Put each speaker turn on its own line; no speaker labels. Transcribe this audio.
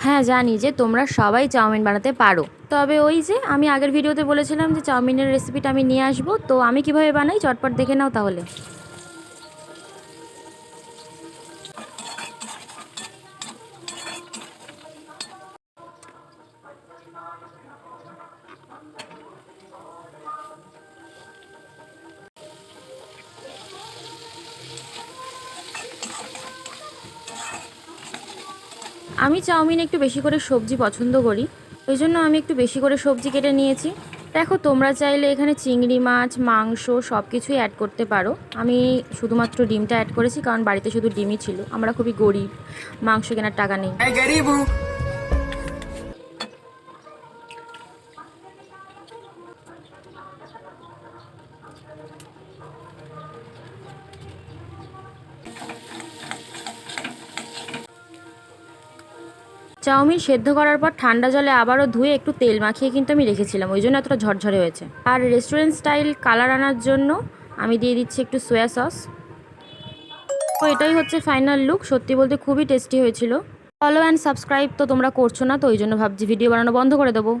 হ্যাঁ, জানি যে তোমরা সবাই চাউমিন বানাতে পারো। তবে ওই যে আমি আগের ভিডিওতে বলেছিলাম যে চাউমিনের রেসিপিটা আমি নিয়ে আসবো, তো আমি কিভাবে বানাই চটপট দেখে নাও তাহলে। আমি চাউমিন একটু বেশি করে সবজি পছন্দ করি, ওই জন্য আমি একটু বেশি করে সবজি কেটে নিয়েছি। দেখো, তোমরা চাইলে এখানে চিংড়ি মাছ, মাংস সব কিছুই অ্যাড করতে পারো। আমি শুধুমাত্র ডিমটা অ্যাড করেছি, কারণ বাড়িতে শুধু ডিমই ছিল, আমরা খুবই গরিব, মাংস কেনার টাকা নেই। চাউমিন সেদ্ধ করার পর ঠান্ডা জলে আবারও ধুয়ে একটু তেল মাখিয়ে কিন্তু আমি রেখেছিলাম, ওই জন্য এতটা ঝরঝরে হয়েছে। আর রেস্টুরেন্ট স্টাইল কালার আনার জন্য আমি দিয়ে দিচ্ছি একটু সোয়া সস। তো এটাই হচ্ছে ফাইনাল লুক। সত্যি বলতে খুবই টেস্টি হয়েছিল। ফলো অ্যান্ড সাবস্ক্রাইব তো তোমরা করছো না, তো ওই জন্য ভাবছি ভিডিও বানানো বন্ধ করে দেবো।